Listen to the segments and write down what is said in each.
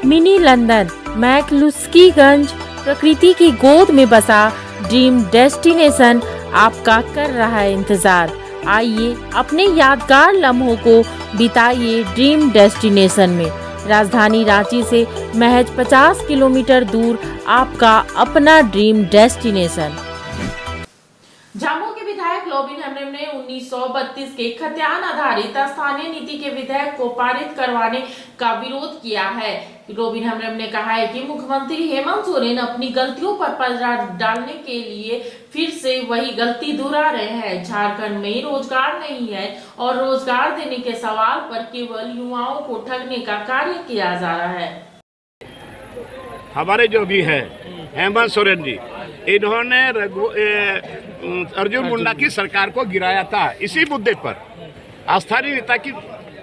Mini London McCluskieganj प्रकृति की गोद में बसा ड्रीम डेस्टिनेशन आपका कर रहा है इंतजार। आइए अपने यादगार लम्हों को बिताइए ड्रीम डेस्टिनेशन में। राजधानी रांची से महज 50 किलोमीटर दूर आपका अपना ड्रीम डेस्टिनेशन। झामुमो के विधायक लोबिन हेम्ब्रम ने 1932 के खतियान आधारित स्थानीय नीति के विधेयक को पारित करवाने का विरोध किया है। लोबिन हेम्ब्रम ने कहा है कि मुख्यमंत्री हेमंत सोरेन अपनी गलतियों पर पर्दा डालने के लिए फिर से वही गलती दोहरा रहे हैं। झारखंड में रोजगार नहीं है और रोजगार देने के सवाल पर केवल युवाओं को ठगने का कार्य किया जा रहा है। हमारे जो भी है हेमंत सोरेन जी, इन्होंने अर्जुन मुंडा की सरकार को गिराया था। इसी मुद्दे पर, स्थानीय नेता की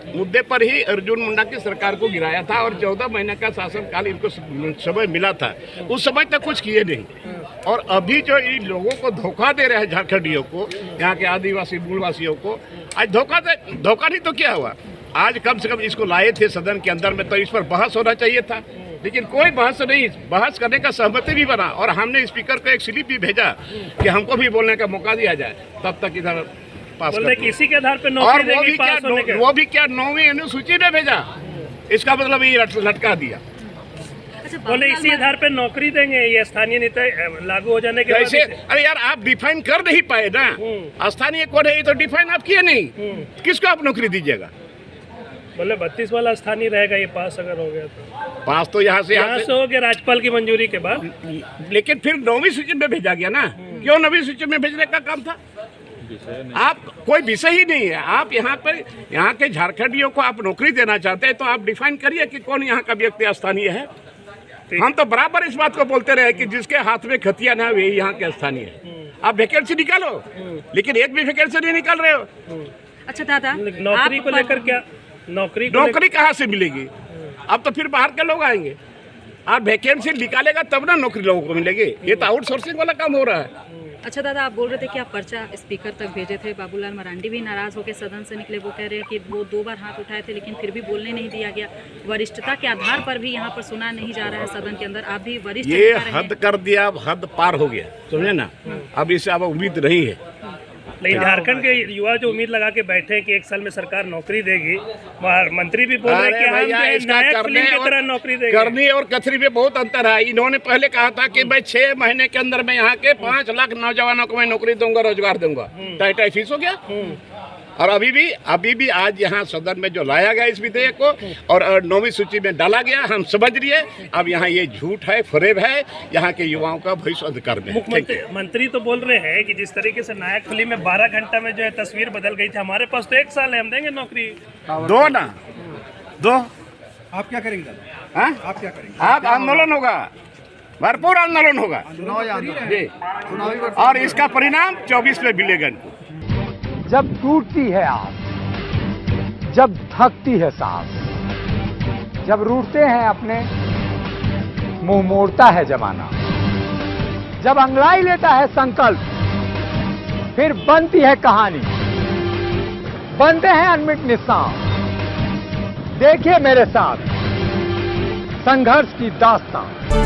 मुद्दे पर ही अर्जुन मुंडा की सरकार को गिराया था और 14 महीने का शासनकाल इनको समय मिला था। उस समय तक कुछ किए नहीं और अभी जो इन लोगों को धोखा दे रहे हैं झारखंडियों को, यहाँ के आदिवासी मूलवासियों को, आज धोखा नहीं तो क्या हुआ। आज कम से कम इसको लाए थे सदन के अंदर में, तो इस पर बहस होना चाहिए था, लेकिन कोई बहस नहीं। बहस करने का सहमति भी बना और हमने स्पीकर को एक स्लिप भी भेजा कि हमको भी बोलने का मौका दिया जाए, तब तक इधर पास कर किसी के आधार पर। और वो भी क्या 9वीं अनुसूची में भेजा, इसका मतलब ये लटका दिया। बोले इसी आधार पर नौकरी देंगे, ये स्थानीय नेता लागू हो जाने के बाद। अरे यार, आप डिफाइन कर नहीं पाए ना, स्थानीय कौन है ये तो डिफाइन आप किए नहीं, किसको आप नौकरी दीजिएगा। बोले 32 वाला स्थानीय रहेगा, ये पास अगर हो गया तो। पास तो यहाँ से हो गया राज्यपाल की मंजूरी के बाद, लेकिन फिर 9वीं सूची में भेजा गया ना। क्यों 9वीं सूची में भेजने का काम था? आप कोई विषय ही नहीं है। आप यहाँ पर यहाँ के झारखंडियों को आप नौकरी देना चाहते हैं तो आप डिफाइन करिए कि कौन यहाँ का व्यक्ति स्थानीय है। हम तो बराबर इस बात को बोलते रहे कि जिसके हाथ में खतियान है वही यहाँ के स्थानीय है। आप वैकेंसी निकालो, लेकिन एक भी वैकेंसी नहीं निकाल रहे हो। अच्छा दादा, नौकरी को लेकर क्या? नौकरी कहाँ से मिलेगी? अब तो फिर बाहर के लोग आएंगे। आप वैकेंसी निकालेगा तब ना नौकरी लोगों को मिलेगी। ये तो आउटसोर्सिंग वाला काम हो रहा है। अच्छा दादा, आप बोल रहे थे कि आप पर्चा स्पीकर तक भेजे थे। बाबूलाल मरांडी भी नाराज होकर सदन से निकले। वो कह रहे हैं कि वो 2 बार हाथ उठाए थे लेकिन फिर भी बोलने नहीं दिया गया। वरिष्ठता के आधार पर भी यहाँ पर सुना नहीं जा रहा है सदन के अंदर। आप भी वरिष्ठ, ये हद कर दिया, हद पार हो गया, समझे ना। अब इससे अब उम्मीद नहीं है। लेकिन झारखंड के युवा जो उम्मीद लगा के बैठे हैं कि 1 साल में सरकार नौकरी देगी, मंत्री भी बोल रहे हैं कि हम नायक फिल्म की तरह नौकरी देंगे। करनी और कथनी में बहुत अंतर है। इन्होंने पहले कहा था कि मैं 6 महीने के अंदर मैं यहाँ के 5 लाख नौजवानों को मैं नौकरी दूंगा, रोजगार दूंगा। टाइटाई फीस हो गया। और अभी भी आज यहाँ सदन में जो लाया गया इस विधेयक को और 9वीं सूची में डाला गया, हम समझ रही अब यहाँ ये झूठ है, फरेब है, यहाँ के युवाओं का भविष्य अंधकार में। मंत्री तो बोल रहे हैं कि जिस तरीके से नायक फिल्म में 12 घंटा में जो है तस्वीर बदल गई थी, हमारे पास तो 1 साल है, हम देंगे नौकरी। दो आप क्या करेंगे? आप क्या करेंगे? आप आंदोलन होगा, भरपूर आंदोलन होगा जी, और इसका परिणाम 24 में मिलेगा। जब टूटती है आस, जब थकती है सांस, जब रूठते हैं अपने, मुंह मोड़ता है जमाना, जब अंगड़ाई लेता है संकल्प, फिर बनती है कहानी, बनते हैं अनमिट निशान। देखिए मेरे साथ संघर्ष की दास्तान।